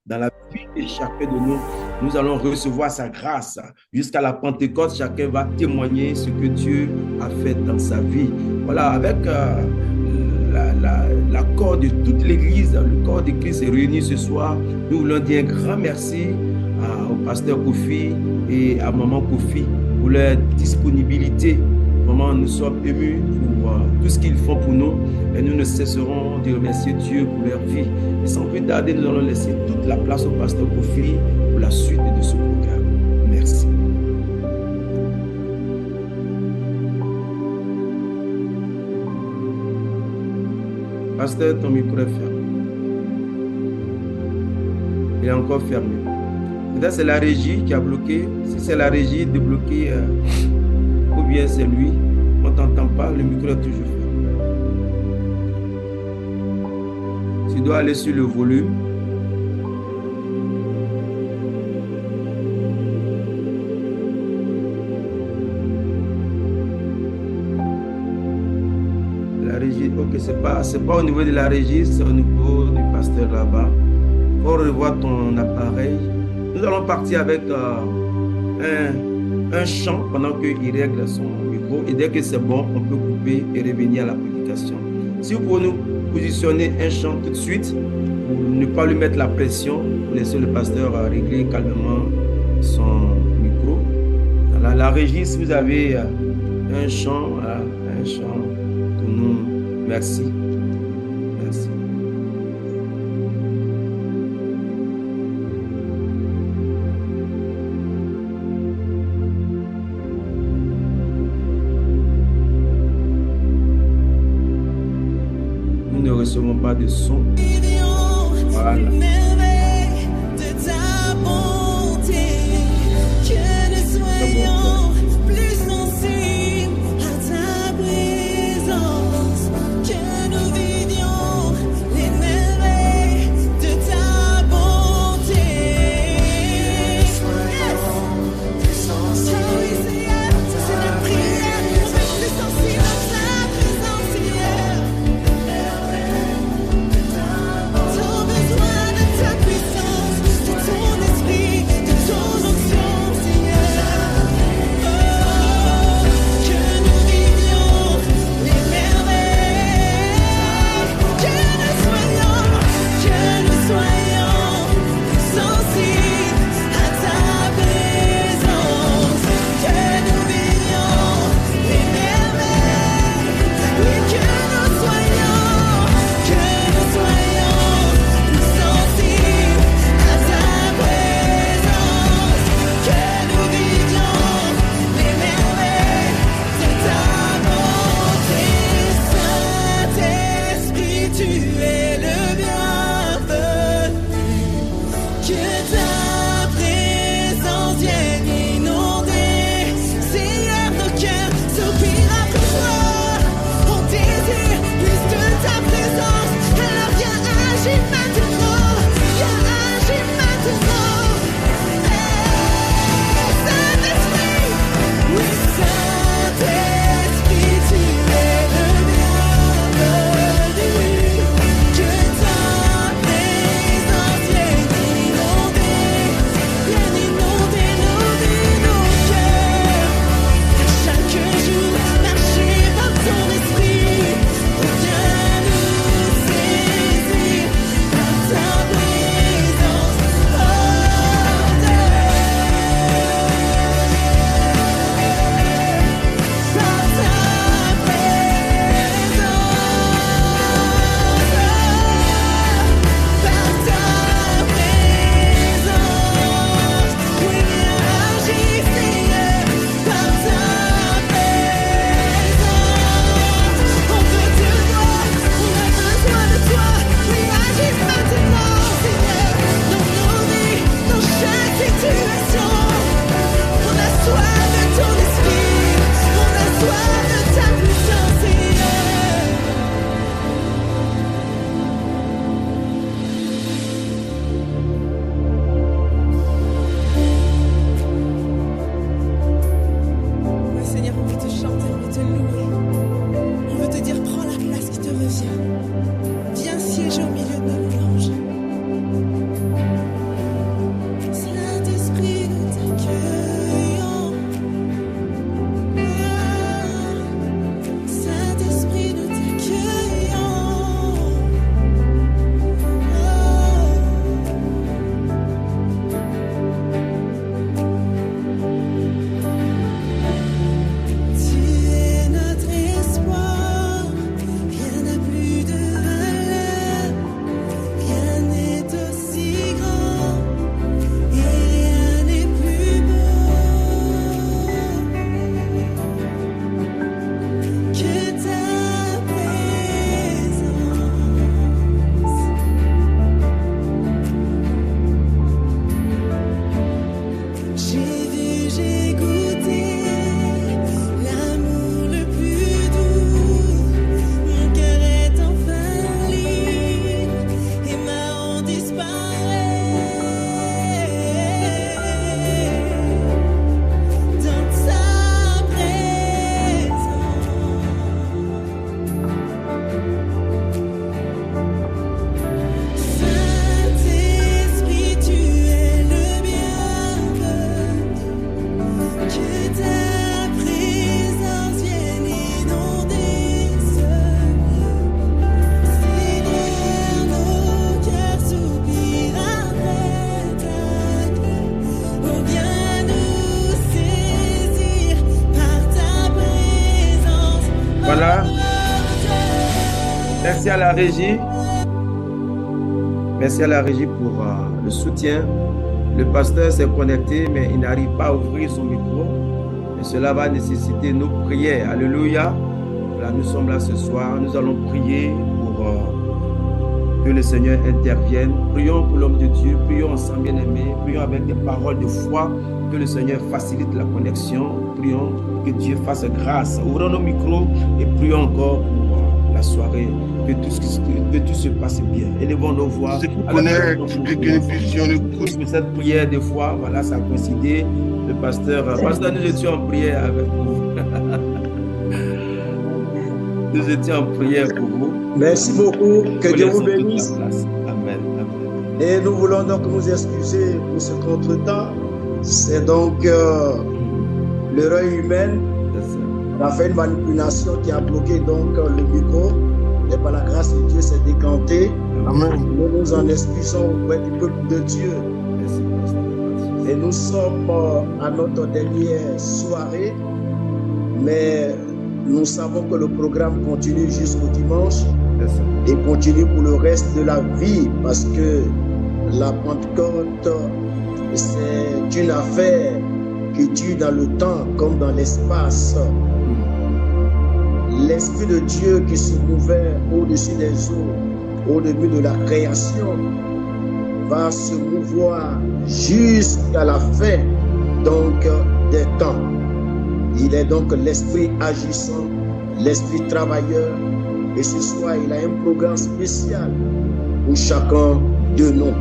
dans la vie de chacun de nous. Nous allons recevoir sa grâce. Jusqu'à la Pentecôte, chacun va témoigner ce que Dieu a fait dans sa vie. Voilà, avec l'accord de toute l'Église, le corps de Christ est réuni ce soir. Nous voulons dire un grand merci au pasteur Kofi et à maman Kofi pour leur disponibilité. Vraiment, nous sommes émus pour tout ce qu'ils font pour nous et nous ne cesserons de remercier Dieu pour leur vie. Et sans plus tarder, nous allons laisser toute la place au pasteur Kofi pour la suite de ce programme. Merci. Pasteur, ton micro est fermé. Il est encore fermé. Peut-être c'est la régie qui a bloqué. Si c'est la régie de bloquer, ou bien c'est lui, on ne t'entend pas, le micro est toujours fermé. Tu dois aller sur le volume. La régie, ok, c'est pas au niveau de la régie, c'est au niveau du pasteur là-bas. Il faut revoir ton appareil. Nous allons partir avec un chant pendant qu'il règle son micro. Et dès que c'est bon, on peut couper et revenir à la prédication. Si vous pouvez nous positionner un chant tout de suite, pour ne pas lui mettre la pression, laisser le pasteur régler calmement son micro. Voilà, la régie, si vous avez un chant pour nous, merci. Merci. Nous ne recevons pas de son. Voilà. Besoin de ta la régie. Merci à la régie pour le soutien. Le pasteur s'est connecté, mais il n'arrive pas à ouvrir son micro. Et cela va nécessiter nos prières. Alléluia. Là, nous sommes là ce soir. Nous allons prier pour que le Seigneur intervienne. Prions pour l'homme de Dieu. Prions ensemble, bien-aimés. Prions avec des paroles de foi. Que le Seigneur facilite la connexion. Prions que Dieu fasse grâce. Ouvrons nos micros et prions encore pour la soirée. Que tout se passe bien. Élevons nos voix. Cette prière, des fois, voilà, ça a coïncidé. Le pasteur, nous étions en prière avec vous. Nous étions en prière pour vous. Merci beaucoup. Que Dieu vous bénisse. Amen. Et nous voulons donc nous excuser pour ce contretemps. C'est donc l'erreur humaine. On a fait une manipulation qui a bloqué donc le micro. Et par la grâce de Dieu, c'est décanté. Amen. Nous nous en excusons auprès du peuple de Dieu. Merci, pasteur. Et nous sommes à notre dernière soirée. Mais nous savons que le programme continue jusqu'au dimanche. Et continue pour le reste de la vie. Parce que la Pentecôte, c'est une affaire qui dure dans le temps comme dans l'espace. L'Esprit de Dieu qui se mouvait au-dessus des eaux, au début de la création, va se mouvoir jusqu'à la fin donc des temps. Il est donc l'Esprit agissant, l'Esprit travailleur. Et ce soir, il a un programme spécial pour chacun de nous.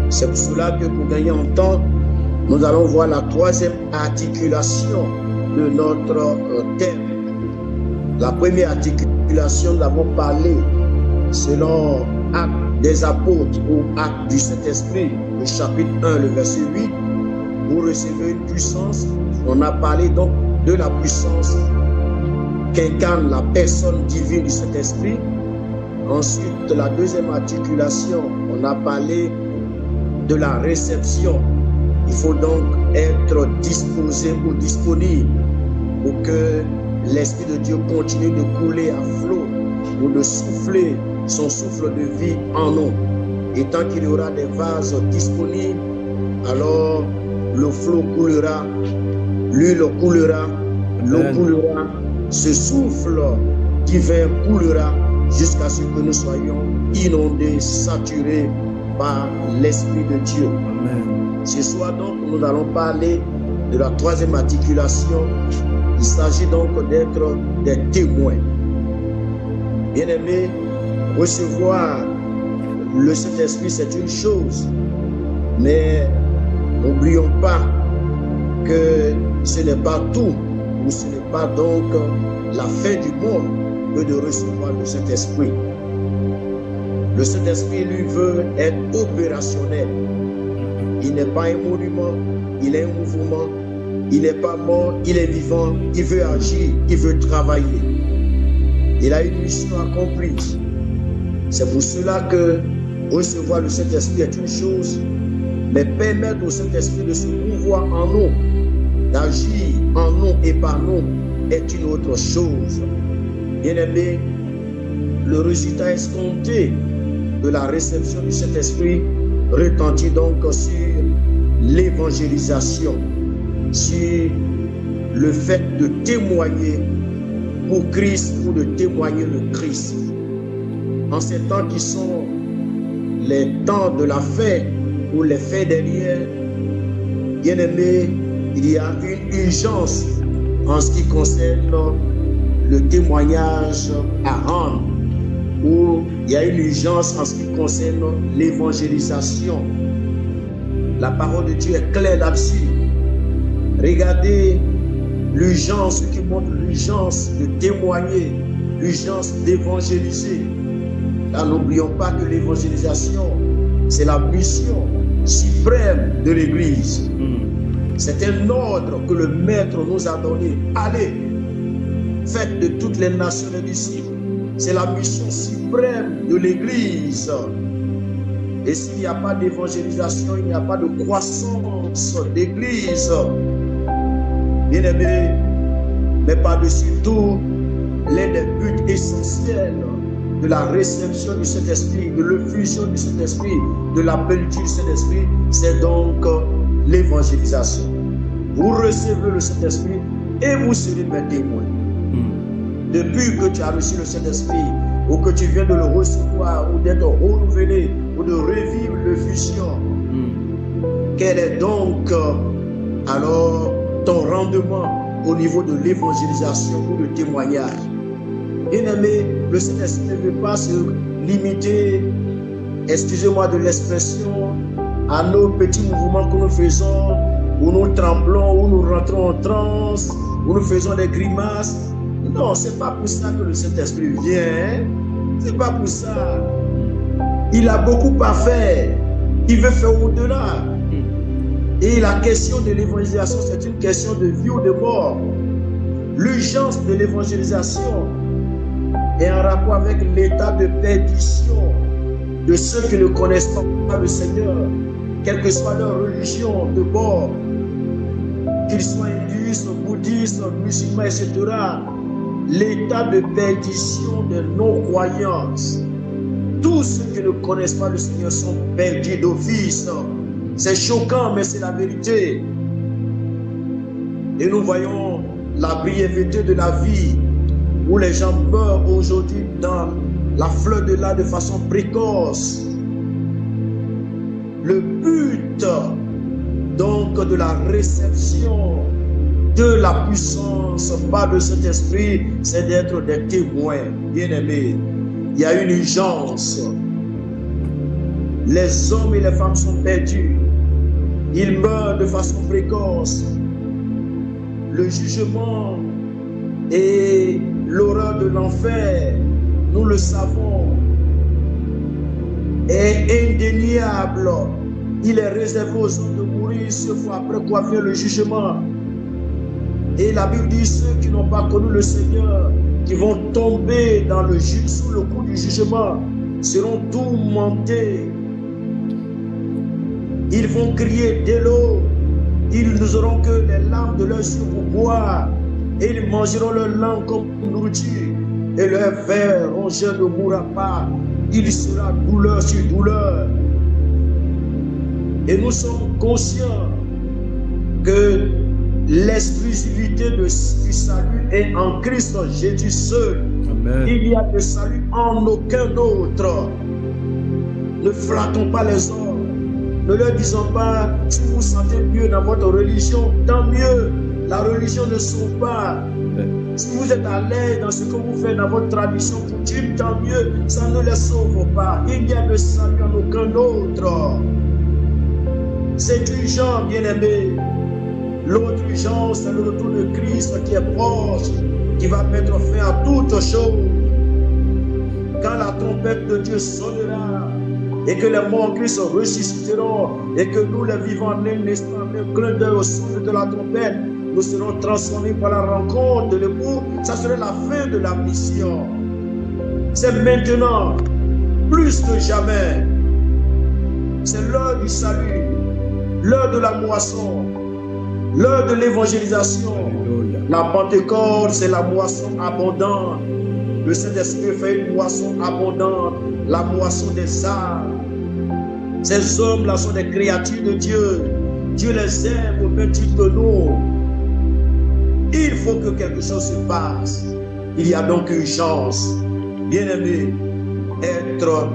C'est pour cela que pour gagner en temps, nous allons voir la troisième articulation de notre thème. La première articulation, nous avons parlé selon Actes des Apôtres ou Actes du Saint-Esprit, le chapitre 1, le verset 8. Vous recevez une puissance. On a parlé donc de la puissance qu'incarne la personne divine du Saint-Esprit. Ensuite, la deuxième articulation, on a parlé de la réception. Il faut donc être disposé ou disponible pour que l'Esprit de Dieu continue de couler à flot ou de souffler son souffle de vie en nous. Et tant qu'il y aura des vases disponibles, alors le flot coulera, l'huile coulera, l'eau coulera, ce souffle divin coulera jusqu'à ce que nous soyons inondés, saturés par l'Esprit de Dieu. Amen. Ce soir donc, nous allons parler de la troisième articulation. Il s'agit donc d'être des témoins. Bien-aimés, recevoir le Saint-Esprit, c'est une chose. Mais n'oublions pas que ce n'est pas tout, ou ce n'est pas donc la fin du monde que de recevoir le Saint-Esprit. Le Saint-Esprit, lui, veut être opérationnel. Il n'est pas un monument, il est un mouvement. Il n'est pas mort, il est vivant, il veut agir, il veut travailler. Il a une mission accomplie. C'est pour cela que recevoir le Saint-Esprit est une chose, mais permettre au Saint-Esprit de se mouvoir en nous, d'agir en nous et par nous, est une autre chose. Bien-aimé, le résultat escompté de la réception du Saint-Esprit retentit donc sur l'évangélisation, sur le fait de témoigner pour Christ ou de témoigner le Christ. En ces temps qui sont les temps de la fin ou les faits derniers, bien aimé, il y a une urgence en ce qui concerne le témoignage à rendre, ou il y a une urgence en ce qui concerne l'évangélisation. La parole de Dieu est claire là-dessus. Regardez l'urgence qui montre l'urgence de témoigner, l'urgence d'évangéliser. Là, n'oublions pas que l'évangélisation, c'est la mission suprême de l'Église. C'est un ordre que le Maître nous a donné. Allez, faites de toutes les nations des disciples. C'est la mission suprême de l'Église. Et s'il n'y a pas d'évangélisation, il n'y a pas de croissance d'Église. Bien-aimés, mais par-dessus tout, l'un des buts essentiels de la réception du Saint-Esprit, de l'effusion du Saint-Esprit, de la plénitude du Saint-Esprit, c'est donc l'évangélisation. Vous recevez le Saint-Esprit et vous serez mes témoins. Depuis que tu as reçu le Saint-Esprit, ou que tu viens de le recevoir, ou d'être renouvelé, ou de revivre l'effusion, quel est donc alors ton rendement au niveau de l'évangélisation ou de témoignage? Bien-aimé, le Saint-Esprit ne veut pas se limiter, excusez-moi de l'expression, à nos petits mouvements que nous faisons, où nous tremblons, où nous rentrons en transe, où nous faisons des grimaces. Non, c'est pas pour ça que le Saint-Esprit vient. C'est pas pour ça. Il a beaucoup à faire. Il veut faire au-delà. Et la question de l'évangélisation, c'est une question de vie ou de mort. L'urgence de l'évangélisation est en rapport avec l'état de perdition de ceux qui ne connaissent pas le Seigneur, quelle que soit leur religion de bord, qu'ils soient hindus, bouddhistes, musulmans, etc. L'état de perdition de non-croyance. Tous ceux qui ne connaissent pas le Seigneur sont perdus d'office. C'est choquant, mais c'est la vérité. Et nous voyons la brièveté de la vie, où les gens meurent aujourd'hui dans la fleur de l'âge de façon précoce. Le but donc de la réception de la puissance par le Saint-Esprit, c'est d'être des témoins. Bien-aimés, il y a une urgence. Les hommes et les femmes sont perdus. Ils meurent de façon précoce. Le jugement et l'horreur de l'enfer, nous le savons, est indéniable. Il est réservé aux hommes de mourir, ce fois après quoi vient le jugement. Et la Bible dit, ceux qui n'ont pas connu le Seigneur, qui vont tomber dans le sous le coup du jugement, seront tourmentés. Ils vont crier dès l'eau. Ils n'auront que les larmes de leurs yeux pour boire. Et ils mangeront leur langue comme nourriture. Et leur ver rongeur ne mourra pas. Il sera douleur sur douleur. Et nous sommes conscients que l'exclusivité du salut est en Christ Jésus seul. Amen. Il n'y a de salut en aucun autre. Ne flattons pas les hommes. Ne leur disons pas, si vous vous sentez mieux dans votre religion, tant mieux. La religion ne sauve pas. Si vous êtes à l'aise dans ce que vous faites dans votre tradition coutume, tant mieux. Ça ne les sauve pas. Il n'y a de salut en aucun autre. C'est urgent, bien-aimé. L'autre urgence, c'est le retour de Christ qui est proche, qui va mettre fin à toutes choses. Quand la trompette de Dieu sonnera, et que les morts en Christ ressusciteront, et que nous, les vivants, en un instant, un clin d'œil au souffle de la trompette, nous serons transformés par la rencontre de l'époux. Ça serait la fin de la mission. C'est maintenant, plus que jamais. C'est l'heure du salut, l'heure de la moisson, l'heure de l'évangélisation. La Pentecôte, c'est la moisson abondante. Le Saint-Esprit fait une moisson abondante, la moisson des âmes. Ces hommes-là sont des créatures de Dieu. Dieu les aime au même titre que nous. Il faut que quelque chose se passe. Il y a donc urgence, bien-aimés, être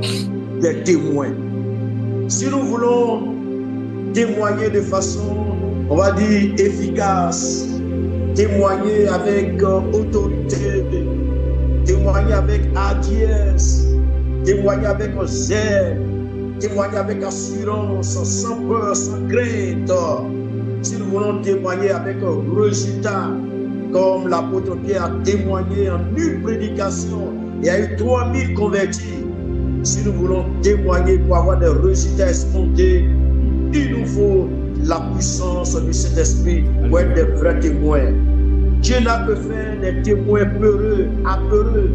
des témoins. Si nous voulons témoigner de façon, on va dire, efficace, témoigner avec autorité, témoigner avec hardiesse, témoigner avec zèle, témoigner avec assurance, sans peur, sans crainte. Si nous voulons témoigner avec un résultat, comme l'apôtre Pierre a témoigné en une prédication, il y a eu 3000 convertis. Si nous voulons témoigner pour avoir des résultats escomptés, il nous faut la puissance du Saint-Esprit pour être des vrais témoins. Dieu n'a que faire des témoins peureux, apeureux,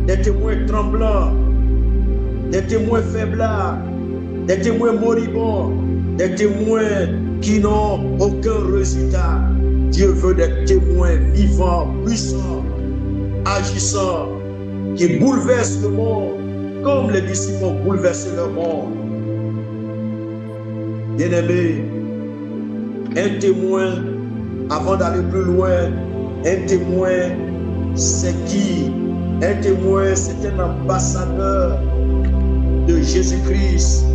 des témoins tremblants, des témoins faiblards, des témoins moribonds, des témoins qui n'ont aucun résultat. Dieu veut des témoins vivants, puissants, agissants, qui bouleverse le monde comme les disciples ont bouleversé leur monde. Bien-aimé, un témoin, avant d'aller plus loin, un témoin, c'est qui? Un témoin, c'est un ambassadeur de Jésus-Christ.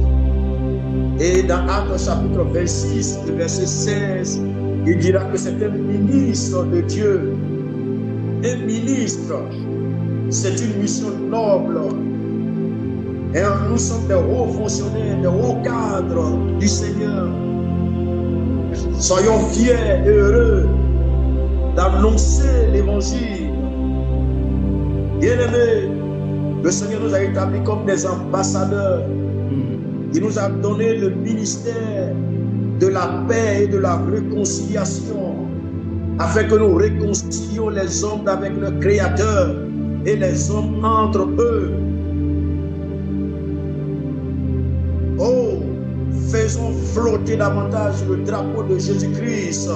Et dans Actes chapitre 26, verset 16, il dira que c'est un ministre de Dieu. Un ministre, c'est une mission noble. Et nous sommes des hauts fonctionnaires, des hauts cadres du Seigneur. Soyons fiers et heureux d'annoncer l'évangile. Bien-aimés, le Seigneur nous a établis comme des ambassadeurs. Il nous a donné le ministère de la paix et de la réconciliation, afin que nous réconcilions les hommes avec le Créateur et les hommes entre eux. Oh, faisons flotter davantage le drapeau de Jésus-Christ.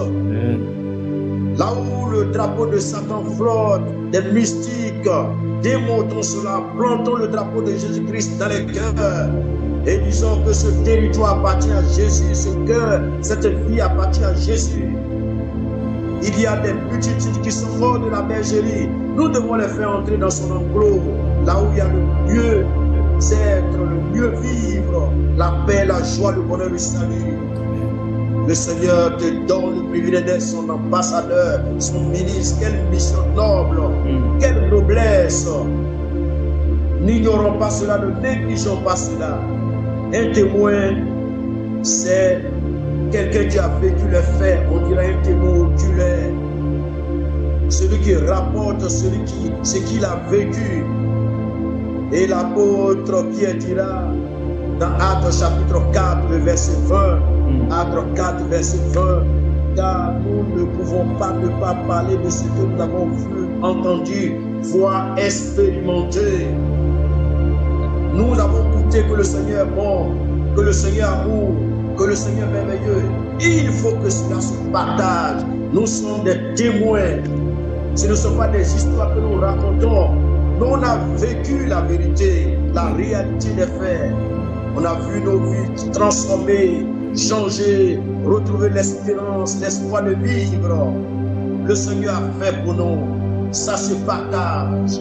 Là où le drapeau de Satan flotte, des mystiques, démontons cela, plantons le drapeau de Jésus-Christ dans les cœurs et disons que ce territoire appartient à Jésus, ce cœur, cette vie appartient à Jésus. Il y a des multitudes qui sont hors de la bergerie. Nous devons les faire entrer dans son enclos, là où il y a le mieux être, le mieux vivre, la paix, la joie, le bonheur, le salut. Le Seigneur te donne le privilège d'être son ambassadeur, son ministre. Quelle mission noble, quelle noblesse. N'ignorons pas cela, ne négligeons pas cela. Un témoin, c'est quelqu'un qui a vécu les faits, on dirait un témoin oculaire. Celui qui rapporte ce qu'il a vécu. Et l'apôtre Pierre dira dans Actes chapitre 4, verset 20, Actes 4, verset 20, car nous ne pouvons pas ne pas parler de ce que nous avons vu, entendu, voire expérimenté. Nous avons goûté que le Seigneur est bon, que le Seigneur amour, que le Seigneur est merveilleux. Il faut que cela se partage. Nous sommes des témoins. Ce ne sont pas des histoires que nous racontons. Nous, on a vécu la vérité, la réalité des faits. On a vu nos vies transformées, changer, retrouver l'espérance, l'espoir de vivre. Le Seigneur a fait pour nous. Ça se partage.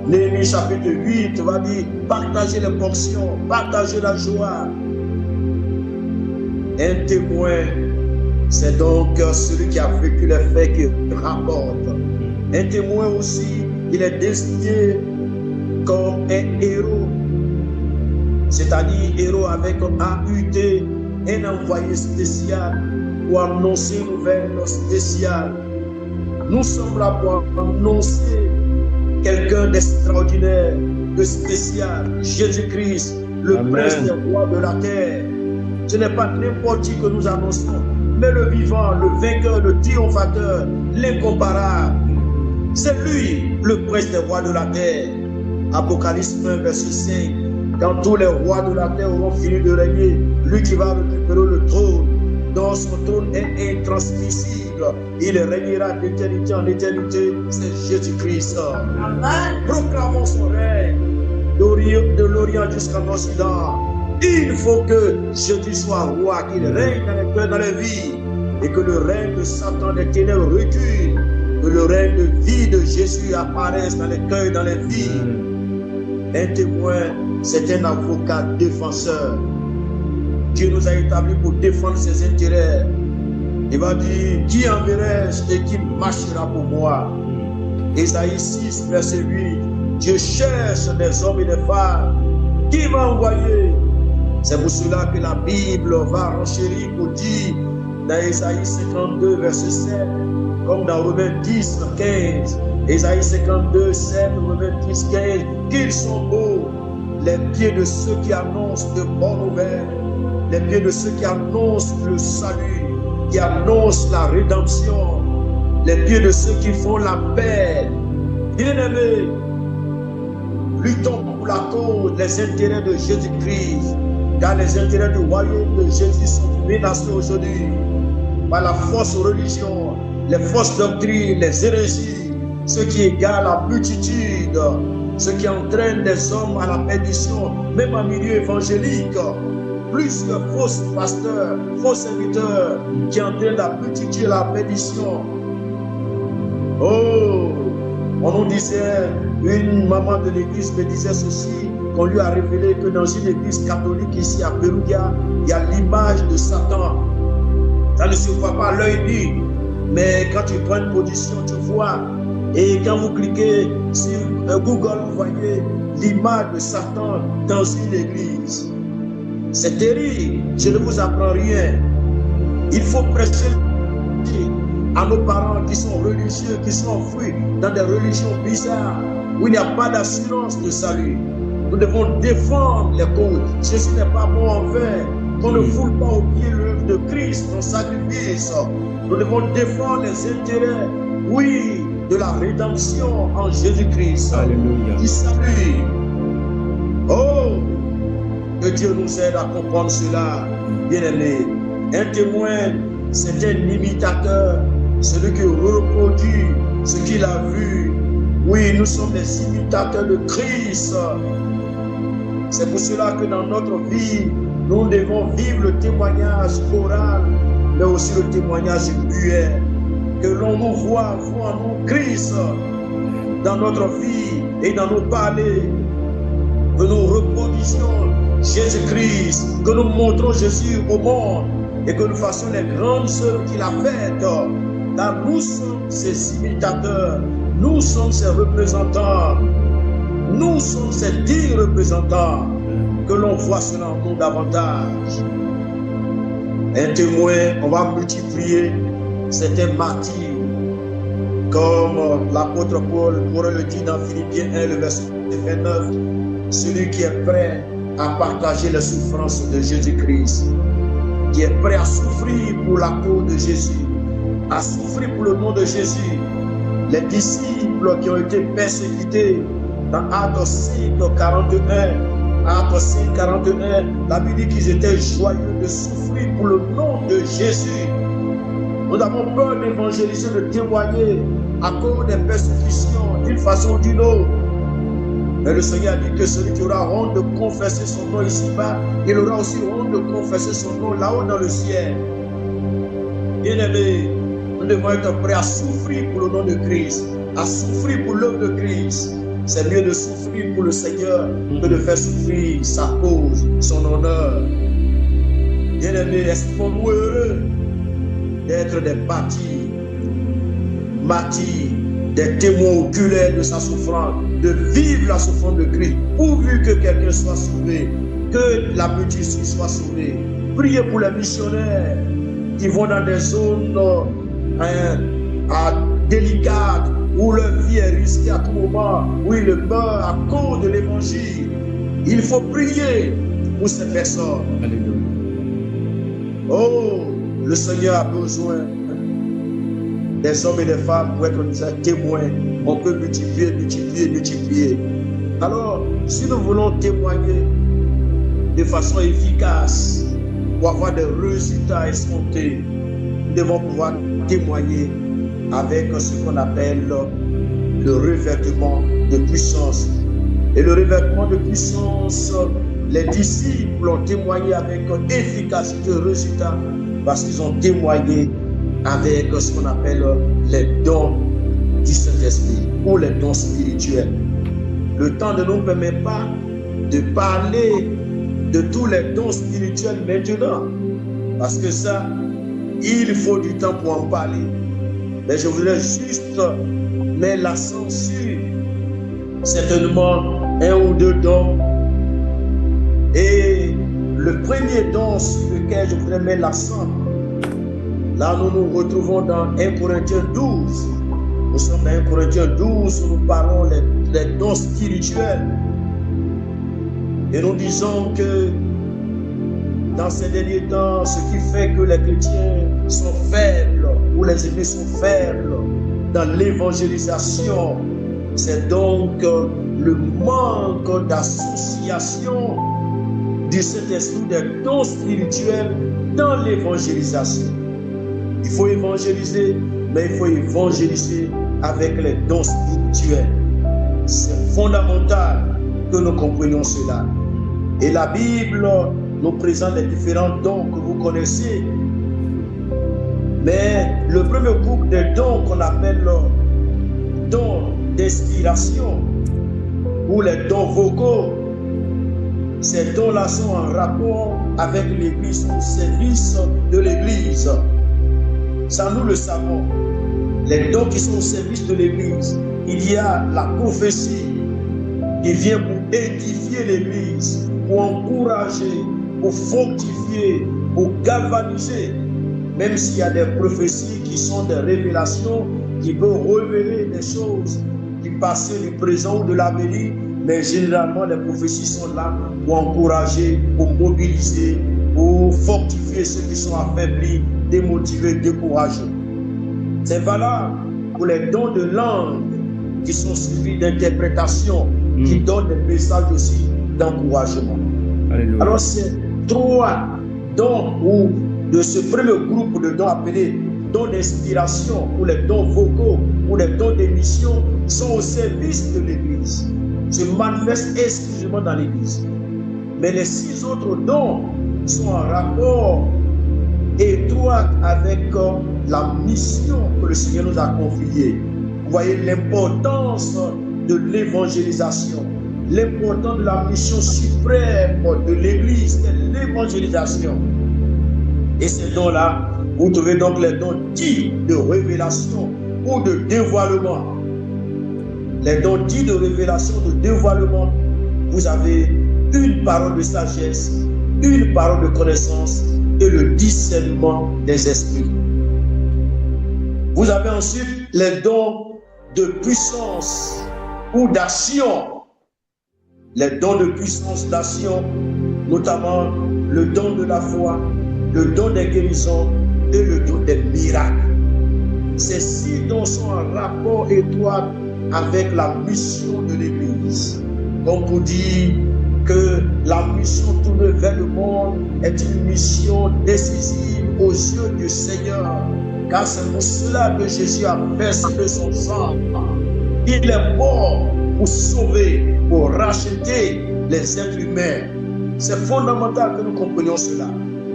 Néhémie chapitre 8 va dire partager les portions, partager la joie. Un témoin, c'est donc celui qui a vécu les faits qui rapporte. Un témoin aussi, il est désigné comme un héros, c'est-à-dire héros avec un AUT, un envoyé spécial pour annoncer une nouvelle spéciale. Nous sommes là pour annoncer quelqu'un d'extraordinaire, de spécial, Jésus-Christ, le prince des rois de la terre. Ce n'est pas n'importe qui que nous annonçons, mais le vivant, le vainqueur, le triomphateur, l'incomparable. C'est lui, le prince des rois de la terre. Apocalypse 1, verset 5. Quand tous les rois de la terre auront fini de régner, lui qui va récupérer le trône, dont son trône est intransmissible, il régnera d'éternité en éternité, c'est Jésus-Christ. Proclamons son règne de l'Orient jusqu'en Occident. Il faut que Jésus soit roi, qu'il règne dans les cœurs, dans les vies, et que le règne de Satan des ténèbres recule, que le règne de vie de Jésus apparaisse dans les cœurs, dans les vies. Un témoin, c'est un avocat défenseur. Dieu nous a établis pour défendre ses intérêts. Il va dire, qui enverrai-je et qui marchera pour moi? Ésaïe 6, verset 8. Dieu cherche des hommes et des femmes. Qui va envoyer? C'est pour cela que la Bible va renchérir pour dire dans Ésaïe 52, verset 7, comme dans Romains 10, 15, Ésaïe 52, 7, Romains 10, 15, qu'ils sont beaux, les pieds de ceux qui annoncent de bonnes nouvelles, les pieds de ceux qui annoncent le salut, qui annoncent la rédemption, les pieds de ceux qui font la paix. Bien-aimés, luttons pour la cause, les intérêts de Jésus-Christ, car les intérêts du royaume de Jésus sont menacés aujourd'hui par la fausse religion, les fausses doctrines, les hérésies, ceux qui égarent la multitude. ce qui entraîne des hommes à la perdition, même en milieu évangélique. Plusieurs faux pasteurs, faux serviteurs qui entraînent la multitude à la perdition. Oh, on nous disait, une maman de l'église me disait ceci, qu'on lui a révélé que dans une église catholique ici à Perugia, il y a l'image de Satan. Ça ne se voit pas à l'œil nu, mais quand tu prends une position, tu vois. Et quand vous cliquez sur Google, vous voyez l'image de Satan dans une église. C'est terrible, je ne vous apprends rien. Il faut prêcher à nos parents qui sont religieux, qui sont enfouis dans des religions bizarres, où il n'y a pas d'assurance de salut. Nous devons défendre les causes. Jésus n'est pas mort en vain. Qu'on ne foule pas au pied l'œuvre de Christ, son sacrifice. Nous devons défendre les intérêts, oui, de la rédemption en Jésus-Christ. Alléluia. Qui salue. Oh, que Dieu nous aide à comprendre cela, bien-aimés. Un témoin, c'est un imitateur, celui qui reproduit ce qu'il a vu. Oui, nous sommes des imitateurs de Christ. C'est pour cela que dans notre vie, nous devons vivre le témoignage oral, mais aussi le témoignage muet. Que l'on nous voit en nous Christ dans notre vie et dans nos palais. Que nous reproduisions Jésus-Christ, que nous montrons Jésus au monde et que nous fassions les grandes œuvres qu'il a faites. Car nous sommes ses imitateurs, nous sommes ses représentants, nous sommes ses dignes représentants. Que l'on voit cela en nous davantage. Un témoin, on va multiplier, c'est un martyr. Comme l'apôtre Paul pourrait le dire dans Philippiens 1, le verset 29, celui qui est prêt à partager les souffrances de Jésus-Christ, qui est prêt à souffrir pour la cause de Jésus, à souffrir pour le nom de Jésus. Les disciples qui ont été persécutés dans Actes 5, 41, Actes 5, 41, la Bible dit qu'ils étaient joyeux de souffrir pour le nom de Jésus. Nous avons peur d'évangéliser, de témoigner à cause des persécutions d'une façon ou d'une autre. Mais le Seigneur a dit que celui qui aura honte de confesser son nom ici-bas, il aura aussi honte de confesser son nom là-haut dans le ciel. Bien-aimés, nous devons être prêts à souffrir pour le nom de Christ, à souffrir pour l'œuvre de Christ. C'est mieux de souffrir pour le Seigneur que de faire souffrir sa cause, son honneur. Bien-aimés, est-ce-nous heureux d'être des martyrs, des témoins oculaires de sa souffrance, de vivre la souffrance de Christ, pourvu que quelqu'un soit sauvé, que la multitude soit sauvée. Priez pour les missionnaires qui vont dans des zones délicates, où leur vie est risquée à tout moment, où ils meurent à cause de l'évangile. Il faut prier pour ces personnes. Alléluia. Oh, le Seigneur a besoin des hommes et des femmes pour être des témoins. On peut multiplier. Alors, si nous voulons témoigner de façon efficace pour avoir des résultats escomptés, nous devons pouvoir témoigner avec ce qu'on appelle le revêtement de puissance. Et le revêtement de puissance, les disciples ont témoigné avec efficacité et résultat parce qu'ils ont témoigné avec ce qu'on appelle les dons du Saint-Esprit ou les dons spirituels. Le temps ne nous permet pas de parler de tous les dons spirituels maintenant, parce que ça, il faut du temps pour en parler. Mais je voudrais juste mettre l'accent sur certainement un ou deux dons. Et le premier don sur lequel je voudrais mettre l'accent, là nous nous retrouvons dans 1 Corinthiens 12. Nous sommes dans 1 Corinthiens 12 où nous parlons des dons spirituels. Et nous disons que dans ces derniers temps, ce qui fait que les chrétiens sont faibles ou les églises sont faibles dans l'évangélisation, c'est donc le manque d'association du Saint-Esprit, des dons spirituels dans l'évangélisation. Il faut évangéliser, mais il faut évangéliser avec les dons spirituels. C'est fondamental que nous comprenions cela. Et la Bible nous présente les différents dons que vous connaissez. Mais le premier groupe de dons qu'on appelle dons d'inspiration ou les dons vocaux, ces dons-là sont en rapport avec l'Église, au service de l'Église. Ça, nous le savons. Les dons qui sont au service de l'Église, il y a la prophétie qui vient pour édifier l'Église, pour encourager, pour fortifier, pour galvaniser. Même s'il y a des prophéties qui sont des révélations, qui peuvent révéler des choses du passé, du présent ou de l'avenir, mais généralement les prophéties sont là pour encourager, pour mobiliser, pour fortifier ceux qui sont affaiblis, démotivés, découragés. C'est valable pour les dons de langue qui sont suivis d'interprétation, qui donnent des messages aussi d'encouragement. Alors ces trois dons ou de ce premier groupe de dons appelés dons d'inspiration ou les dons vocaux ou les dons d'émission sont au service de l'Église, se manifestent exclusivement dans l'Église. Mais les 6 autres dons sont en rapport étroit avec la mission que le Seigneur nous a confiée. Vous voyez l'importance de l'évangélisation, l'importance de la mission suprême de l'Église, c'est l'évangélisation. Et ces dons-là, vous trouvez donc les dons dits de révélation ou de dévoilement. Les dons dits de révélation, de dévoilement, vous avez une parole de sagesse, une parole de connaissance et le discernement des esprits. Vous avez ensuite les dons de puissance ou d'action. Les dons de puissance, d'action, notamment le don de la foi, le don des guérisons et le don des miracles. Ces 6 dons sont en rapport étroit avec la mission de l'Église. Comme pour dire que la mission tournée vers le monde est une mission décisive aux yeux du Seigneur. Car c'est pour cela que Jésus a versé de son sang. Il est mort pour sauver, pour racheter les êtres humains. C'est fondamental que nous comprenions cela.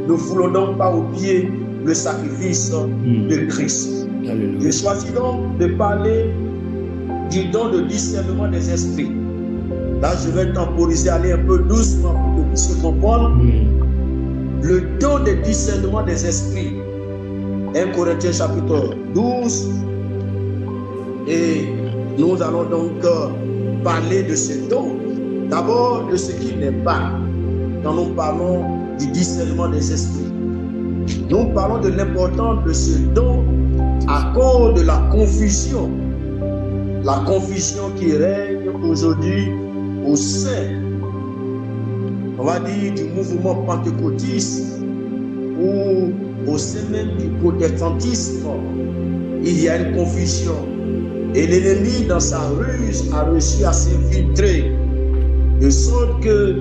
Ne voulons donc pas oublier le sacrifice de Christ. Je choisis donc de parler du don de discernement des esprits. Là, je vais temporiser, aller un peu doucement pour que vous puissiez comprendre. Le don de discernement des esprits. 1 Corinthiens chapitre 12. Et nous allons donc parler de ce don. D'abord, de ce qui n'est pas. Quand nous parlons du discernement des esprits, nous parlons de l'importance de ce don à cause de la confusion qui règne aujourd'hui au sein, on va dire, du mouvement pentecôtiste ou au sein même du protestantisme. Il y a une confusion et l'ennemi dans sa ruse a réussi à s'infiltrer de sorte que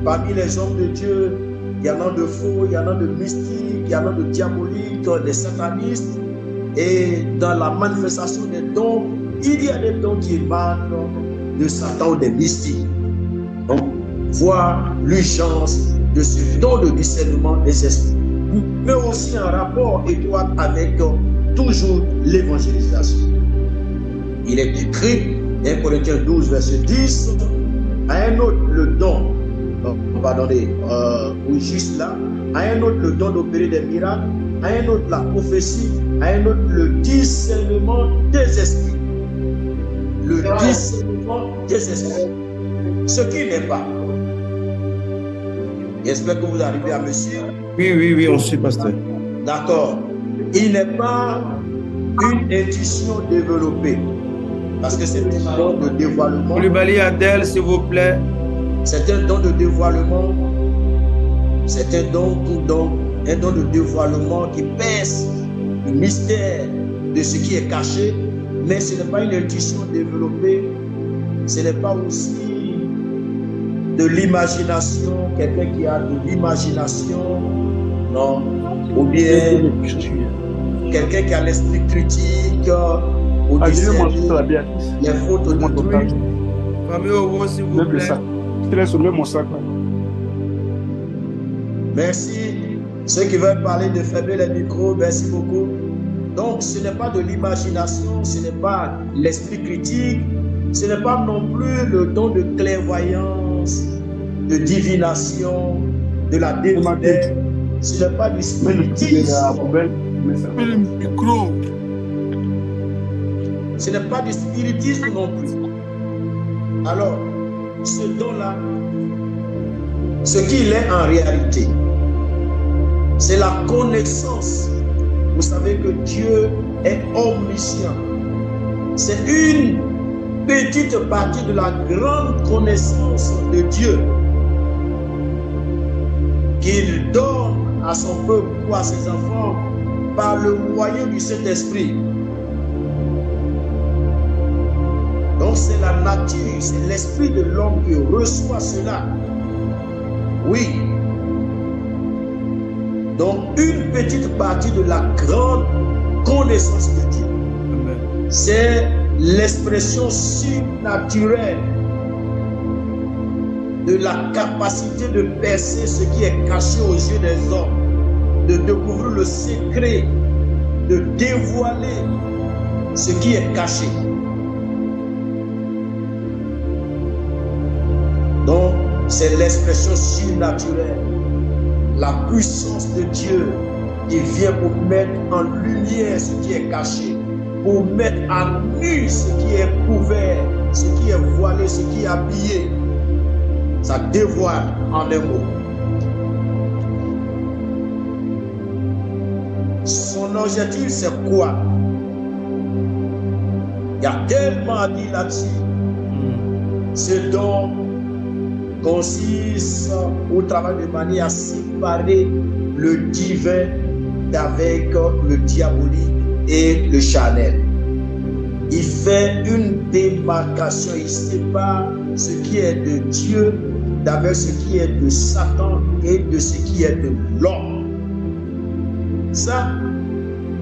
parmi les hommes de Dieu, il y en a de faux, il y en a de mystiques, il y en a de diaboliques, des satanistes. Et dans la manifestation des dons, il y a des dons qui émanent de Satan ou des mystiques. Donc, voir l'urgence de ce don de discernement des esprits, mais aussi un rapport étroit avec toujours l'évangélisation. Il est écrit, 1 Corinthiens 12, verset 10, à un autre le don, pardonnez, oui, juste là, à un autre le don d'opérer des miracles, à un autre la prophétie, à un autre le discernement des esprits. Le discernement des esprits. Ce qui n'est pas. J'espère que vous arrivez à me suivre. Oui, on suit, pasteur. D'accord. Il n'est pas une intuition développée. Parce que c'est un don de dévoilement. Vous le balayez Adèle, s'il vous plaît. C'est un don de dévoilement. C'est un don de dévoilement qui perce le mystère de ce qui est caché. Mais ce n'est pas une intuition développée. Ce n'est pas aussi de l'imagination, quelqu'un qui a de l'imagination, non, ou bien quelqu'un qui a l'esprit critique, ou les fautes d'autrui. Famille Oro, s'il vous Lève le plaît. sac. Je te laisse lever mon sac. Là. Merci. Ceux qui veulent parler de fermer les micros, merci beaucoup. Donc, ce n'est pas de l'imagination, ce n'est pas l'esprit critique, ce n'est pas non plus le don de clairvoyance, de divination, de la dévoilée. Ce n'est pas du spiritisme. Le micro. Ce n'est pas du spiritisme non plus. Alors, ce don-là, ce qu'il est en réalité, c'est la connaissance. Vous savez que Dieu est omniscient. C'est une petite partie de la grande connaissance de Dieu qu'il donne à son peuple ou à ses enfants par le moyen du Saint-Esprit. Donc c'est la nature, c'est l'esprit de l'homme qui reçoit cela. Oui. Donc une petite partie de la grande connaissance de Dieu. C'est l'expression surnaturelle de la capacité de percer ce qui est caché aux yeux des hommes, de découvrir le secret, de dévoiler ce qui est caché. Donc, c'est l'expression surnaturelle, la puissance de Dieu qui vient pour mettre en lumière ce qui est caché, pour mettre à nu ce qui est couvert, ce qui est voilé, ce qui est habillé. Ça dévoile en un mot. Son objectif, c'est quoi? Il y a tellement à dire là-dessus. Ce don consiste au travail de manière à séparer le divin d'avec le diabolique et le charnel. Il fait une démarcation, il sépare ce qui est de Dieu d'avec ce qui est de Satan et de ce qui est de l'homme. Ça,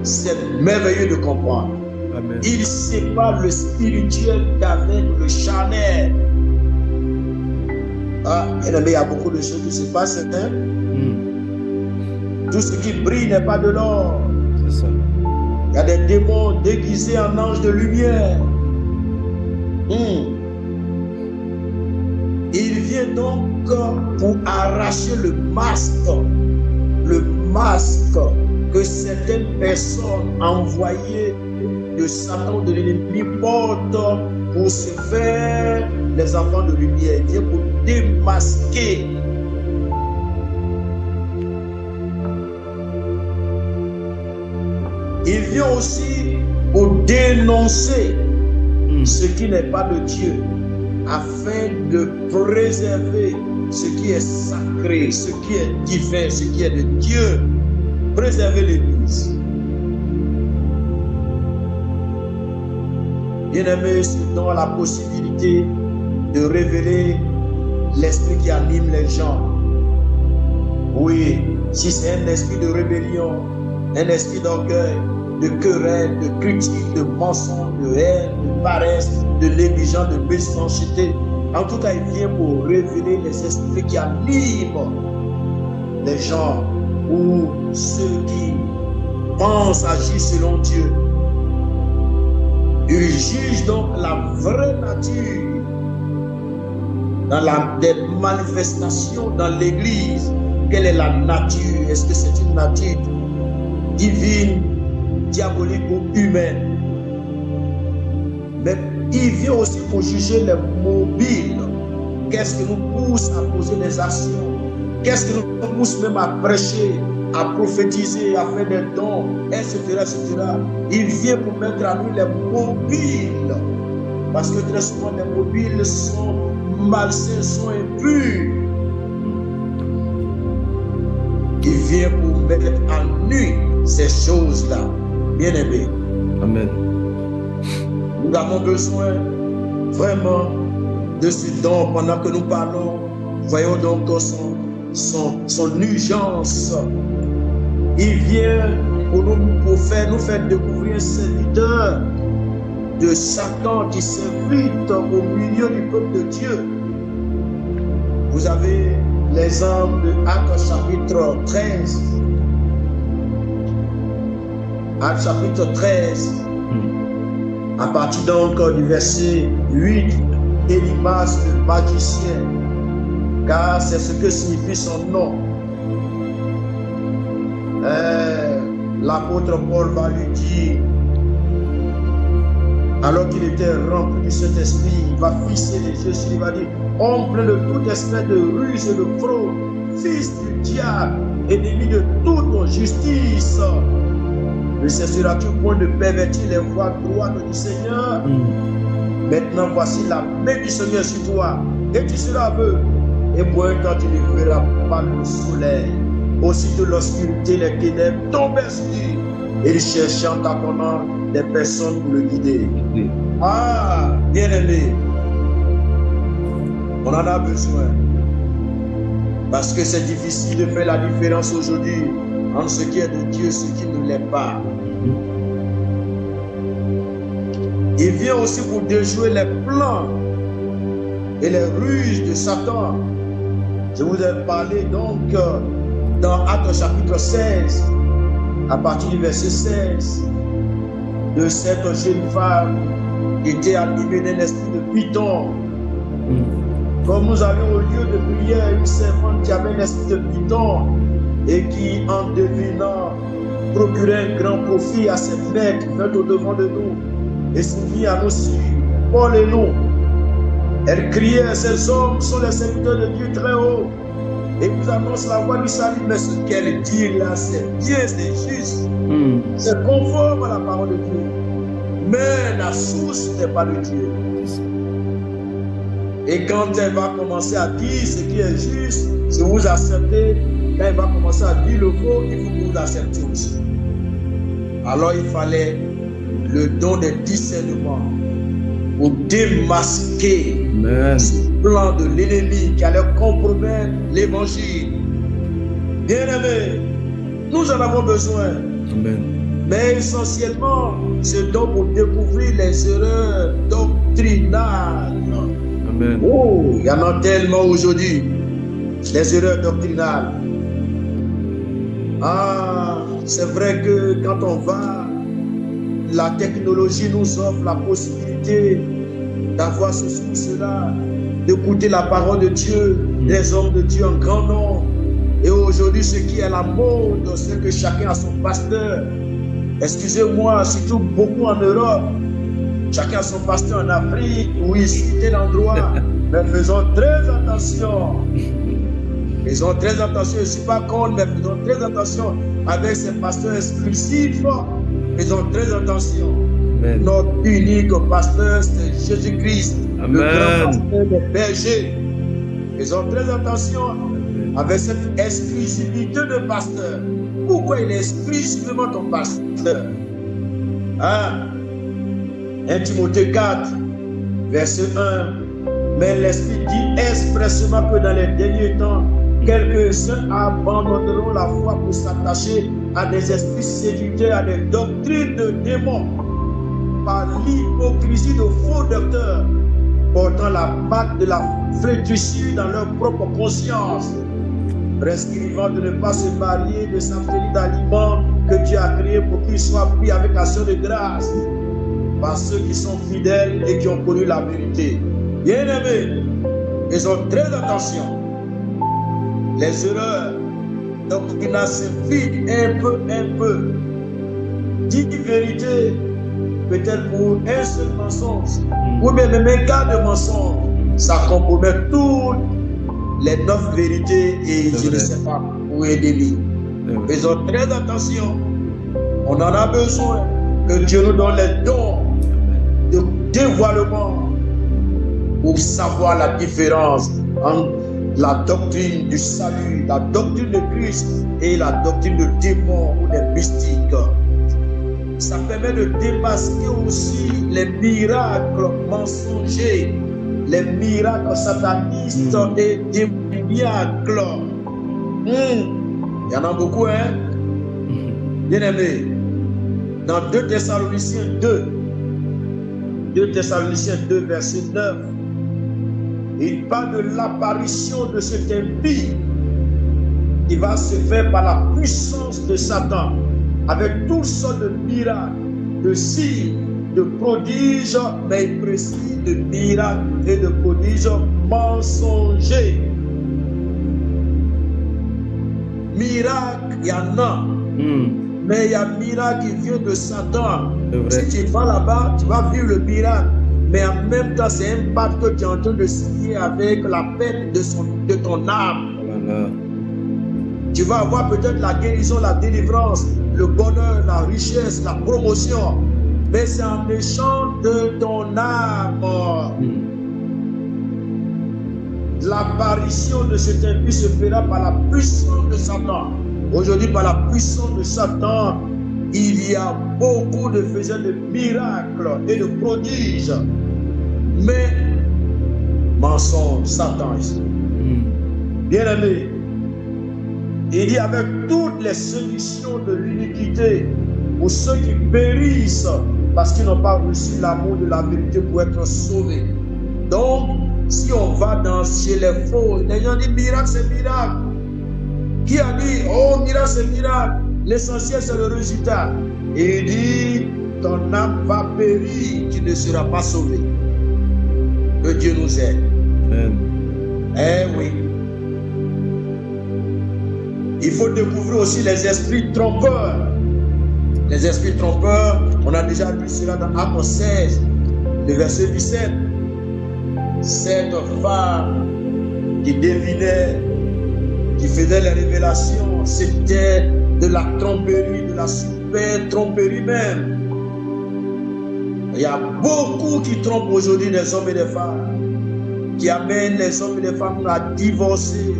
c'est merveilleux de comprendre. Amen. Il sépare le spirituel d'avec le charnel. Ah, il y a beaucoup de choses qui se passent. Hein? Tout ce qui brille n'est pas de l'or. C'est ça. Il y a des démons déguisés en anges de lumière. Il vient donc pour arracher le masque que certaines personnes envoyées de Satan, de l'ennemi, portent pour se faire les enfants de lumière. Il vient pour démasquer. Il vient aussi pour dénoncer ce qui n'est pas de Dieu, afin de préserver ce qui est sacré, ce qui est divin, ce qui est de Dieu. Préserver l'Église. Bien-aimés, c'est donc la possibilité de révéler l'esprit qui anime les gens. Oui, si c'est un esprit de rébellion, un esprit d'orgueil, de querelle, de critique, de mensonge, de haine, de paresse, de négligence, de méchanceté. En tout cas, il vient pour révéler les esprits qui animent les gens ou ceux qui pensent agir selon Dieu. Il juge donc la vraie nature dans des manifestations dans l'Église. Quelle est la nature? Est-ce que c'est une nature divine, diabolique ou humaine? Mais il vient aussi pour juger les mobiles. Qu'est-ce qui nous pousse à poser des actions? Qu'est-ce qui nous pousse même à prêcher, à prophétiser, à faire des dons, etc., etc. Il vient pour mettre à nous les mobiles. Parce que très souvent, les mobiles sont malsains, sont impurs. Il vient pour mettre en nu ces choses-là. Bien-aimés. Amen. Nous avons besoin vraiment de ce don pendant que nous parlons. Voyons donc son urgence. Il vient pour nous faire découvrir un serviteur de Satan qui s'invite au milieu du peuple de Dieu. Vous avez l'exemple de Actes chapitre 13. Actes chapitre 13, à partir donc du verset 8, Élymas le magicien, car c'est ce que signifie son nom. L'apôtre Paul va lui dire, alors qu'il était rempli du Saint-Esprit, il va fixer les yeux sur lui, il va dire, homme plein de tout espèce de ruse et de fraude, fils du diable, ennemi de toute justice, ne cesseras-tu point de pervertir les voies droites du Seigneur? Maintenant voici la main du Seigneur sur toi, et tu seras aveugle, et point quand tu ne verras pas le soleil. Aussitôt l'obscurité, les ténèbres tombèrent sur lui, et il cherchait en tâtonnant des personnes pour le guider. Ah, bien-aimé, on en a besoin. Parce que c'est difficile de faire la différence aujourd'hui entre ce qui est de Dieu et ce qui ne l'est pas. Il vient aussi pour déjouer les plans et les ruses de Satan. Je vous ai parlé donc dans Actes chapitre 16, à partir du verset 16, de cette jeune femme qui était animée d'un esprit de python. Comme nous avions au lieu de prière une servante qui avait un esprit de python et qui, en devinant, procurait un grand profit à ses maîtres, vint au devant de nous et se mit à nous suivre, Paul et nous. Elle criait, ces hommes sont les serviteurs de Dieu très haut et vous annoncent la voie du salut. Mais ce qu'elle dit là, c'est bien, c'est juste, c'est conforme à la parole de Dieu. Mais la source n'est pas de Dieu. Et quand elle va commencer à dire ce qui est juste, si vous acceptez, quand elle va commencer à dire le faux, il faut que vous acceptiez aussi. Alors il fallait le don des discernements pour démasquer ce plan de l'ennemi qui allait compromettre l'évangile. Bien-aimés, nous en avons besoin. Amen. Mais essentiellement, c'est donc pour découvrir les erreurs doctrinales. Amen. Oh, il y en a tellement aujourd'hui, les erreurs doctrinales. Ah, c'est vrai que quand on va, la technologie nous offre la possibilité d'avoir ceci ou cela, d'écouter la parole de Dieu, des hommes de Dieu en grand nombre. Et aujourd'hui, ce qui est la mode, c'est que chacun a son pasteur. Excusez-moi, surtout beaucoup en Europe. Chacun a son pasteur en Afrique, oui, cité l'endroit. Mais faisons très attention. Faisons très attention. Je ne suis pas contre, mais faisons très attention avec ces pasteurs exclusifs. Faisons très attention. Amen. Notre unique pasteur, c'est Jésus-Christ, Amen. le grand pasteur des bergers. Faisons très attention avec cette exclusivité de pasteur. Pourquoi il est exclusivement ton pasteur? Hein? 1 Timothée 4, verset 1. Mais l'Esprit dit expressément que dans les derniers temps, quelques-uns abandonneront la foi pour s'attacher à des esprits séducteurs, à des doctrines de démons, par l'hypocrisie de faux docteurs, portant la marque de la flétrissure dans leur propre conscience, prescrivant de ne pas se marier, de s'abstenir d'aliments que Dieu a créés pour qu'ils soient pris avec action de grâce par ceux qui sont fidèles et qui ont connu la vérité. Bien-aimés, faisons très attention. Les erreurs doctrinales s'infiltrent un peu. Dit vérité, peut-être pour un seul mensonge, ou même un cas de mensonge, ça compromet toutes les 9 vérités et je ne sais pas où est demi. Faisons très attention. On en a besoin que Dieu nous donne les dons de dévoilement pour savoir la différence entre la doctrine du salut, la doctrine de Christ et la doctrine de démons ou des mystiques. Ça permet de démasquer aussi les miracles mensongers, les miracles satanistes et démoniaques. Il y en a beaucoup, hein? Bien aimé, dans 2 Thessaloniciens 2, 2 Thessaloniciens 2, verset 9. Il parle de l'apparition de cet impie qui va se faire par la puissance de Satan, avec toutes sortes de miracles, de signes, de prodiges, mais il précise de miracles et de prodiges mensongers. Miracles, il y en a. Mais il y a un miracle qui vient de Satan. Si tu vas là-bas, tu vas vivre le miracle. Mais en même temps, c'est un pacte que tu es en train de signer avec la peine de ton âme. Voilà. Tu vas avoir peut-être la guérison, la délivrance, le bonheur, la richesse, la promotion. Mais c'est en échange de ton âme. L'apparition de cet impie se fera par la puissance de Satan. Aujourd'hui, par la puissance de Satan, il y a beaucoup de faiseurs de miracles et de prodiges. Mais, mensonge, Satan ici. Bien-aimé, il dit avec toutes les séductions de l'iniquité, pour ceux qui périssent parce qu'ils n'ont pas reçu l'amour de la vérité pour être sauvés. Donc, si on va chez les faux, les gens disent miracle, c'est miracle. Qui a dit, oh, miracle, c'est miracle. L'essentiel, c'est le résultat. Et il dit, ton âme va périr, tu ne seras pas sauvé. Que Dieu nous aide. Amen. Eh oui. Il faut découvrir aussi les esprits trompeurs. Les esprits trompeurs, on a déjà lu cela dans Actes 16, le verset 17. Cette femme qui devinait, qui faisait les révélations, c'était de la tromperie, de la super tromperie même. Il y a beaucoup qui trompent aujourd'hui des hommes et des femmes, qui amènent les hommes et les femmes à divorcer,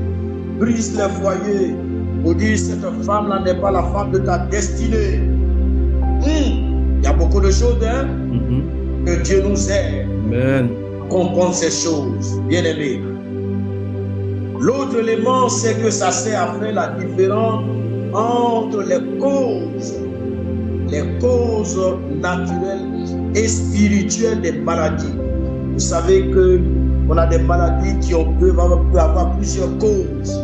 brisent les foyers, pour dire cette femme-là n'est pas la femme de ta destinée. Il y a beaucoup de choses, hein? Que Dieu nous aide. Amen. Comprendre ces choses, bien aimés. L'autre élément, c'est que ça sert à faire la différence entre les causes naturelles et spirituelles des maladies. Vous savez que on a des maladies qui peuvent avoir plusieurs causes.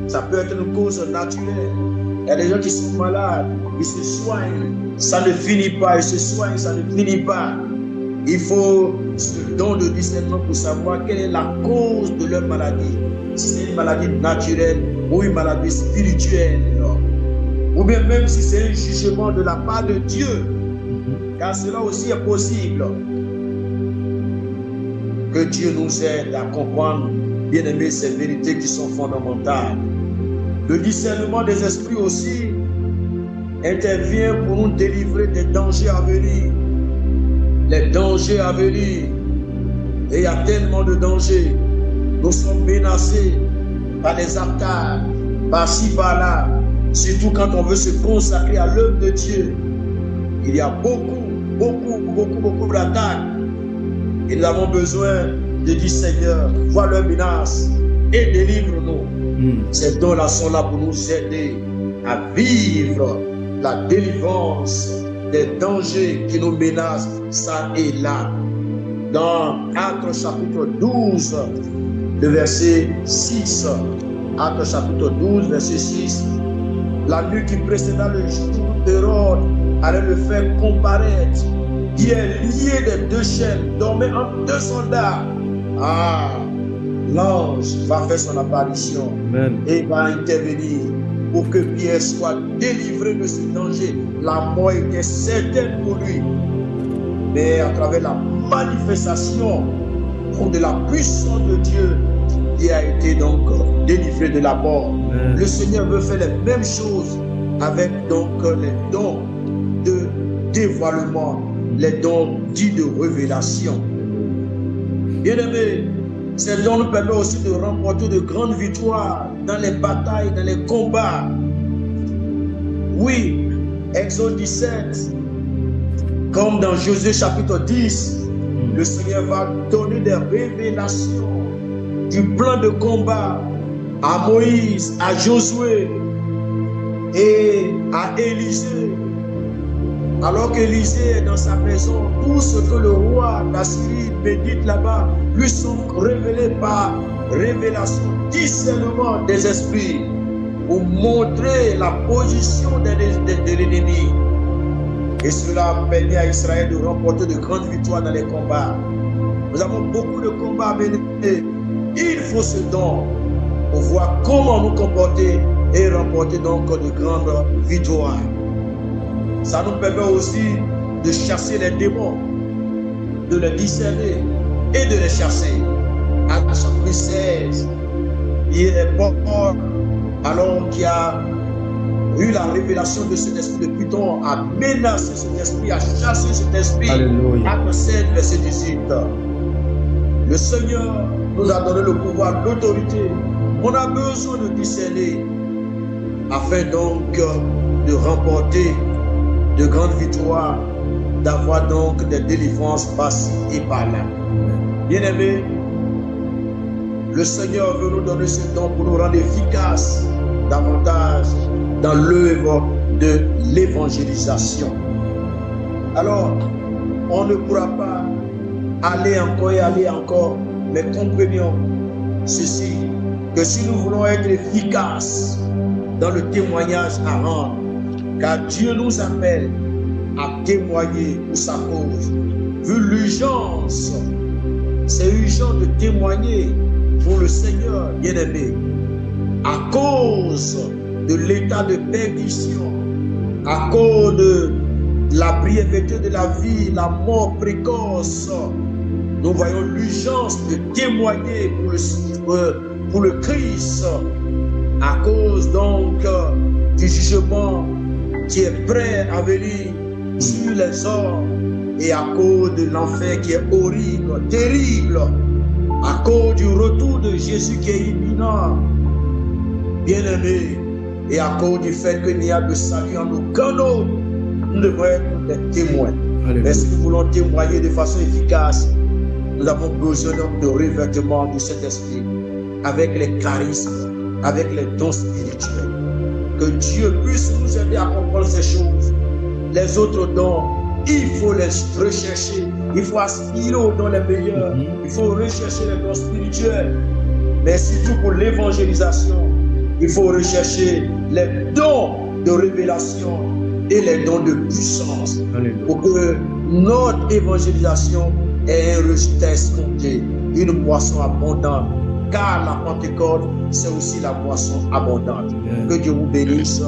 Ça peut être une cause naturelle. Il y a des gens qui sont malades, ils se soignent, ça ne finit pas, ils se soignent, ça ne finit pas. Il faut ce don de discernement pour savoir quelle est la cause de leur maladie. Si c'est une maladie naturelle ou une maladie spirituelle. Ou bien même si c'est un jugement de la part de Dieu. Car cela aussi est possible. Que Dieu nous aide à comprendre, bien aimé, ces vérités qui sont fondamentales. Le discernement des esprits aussi intervient pour nous délivrer des dangers à venir. Les dangers à venir. Et il y a tellement de dangers. Nous sommes menacés par les attaques, par-ci, par-là. Surtout quand on veut se consacrer à l'œuvre de Dieu. Il y a beaucoup d'attaques. Et nous avons besoin de dire, Seigneur, vois leurs menaces et délivre-nous. Ces dons-là sont là pour nous aider à vivre la délivrance des dangers qui nous menacent, ça et là. Dans Actes chapitre 12, le verset 6, Actes chapitre 12, verset 6, la nuit qui précéda le jour d'Hérode allait le faire comparaître, qui est lié des deux chaînes, dormait entre deux soldats. L'ange va faire son apparition. Amen. Et va intervenir pour que Pierre soit délivré de ce danger. La mort était certaine pour lui. Mais à travers la manifestation de la puissance de Dieu, il a été donc délivré de la mort. Amen. Le Seigneur veut faire les mêmes choses avec donc les dons de dévoilement, les dons dits de révélation. Bien-aimés, ces dons nous permettent aussi de remporter de grandes victoires dans les batailles, dans les combats. Oui, Exode 17, comme dans Josué chapitre 10, le Seigneur va donner des révélations du plan de combat à Moïse, à Josué et à Élisée. Alors qu'Élisée est dans sa maison, tout ce que le roi d'Assyrie médite là-bas lui sont révélés par révélation, discernement des esprits pour montrer la position de l'ennemi. Et cela permet à Israël de remporter de grandes victoires dans les combats. Nous avons beaucoup de combats à mener. Il faut ce don pour voir comment nous comporter et remporter donc de grandes victoires. Ça nous permet aussi de chasser les démons, de les discerner et de les chasser. À chapitre 16, il est Paul, alors qu'il a eu la révélation de cet esprit de Python, a menacé cet esprit, a chassé cet esprit. Alléluia. Acte 7, verset 18. Le Seigneur nous a donné le pouvoir, l'autorité. On a besoin de discerner afin donc de remporter de grandes victoires, d'avoir donc des délivrances par-ci et par-là. Bien-aimés, le Seigneur veut nous donner ce don pour nous rendre efficaces davantage dans l'œuvre de l'évangélisation. Alors, on ne pourra pas aller encore et aller encore, mais comprenons ceci, que si nous voulons être efficaces dans le témoignage à rendre, car Dieu nous appelle à témoigner pour sa cause. Vu l'urgence, c'est urgent de témoigner pour le Seigneur bien-aimé. À cause de l'état de perdition, à cause de la brièveté de la vie, la mort précoce, nous voyons l'urgence de témoigner pour le Christ, à cause donc du jugement qui est prêt à venir sur les hommes et à cause de l'enfer qui est horrible, terrible, à cause du retour de Jésus qui est imminent, bien-aimé, et à cause du fait qu'il n'y a de salut en aucun autre, nous devons être des témoins. Alléluia. Mais si nous voulons témoigner de façon efficace, nous avons besoin de revêtement de cet esprit avec les charismes, avec les dons spirituels. Que Dieu puisse nous aider à comprendre ces choses. Les autres dons, il faut les rechercher. Il faut aspirer aux dons les meilleurs. Il faut rechercher les dons spirituels. Mais surtout pour l'évangélisation, il faut rechercher les dons de révélation et les dons de puissance. Alléluia. Pour que notre évangélisation ait un résultat escompté, une boisson abondante. Car la Pentecôte, c'est aussi la boisson abondante. Amen. Que Dieu vous bénisse.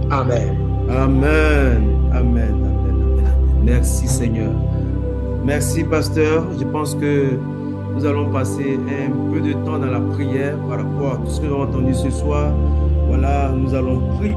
Amen. Amen. Amen. Amen. Amen. Merci Seigneur. Merci pasteur. Je pense que nous allons passer un peu de temps dans la prière par rapport à tout ce que nous avons entendu ce soir. Voilà, nous allons prier.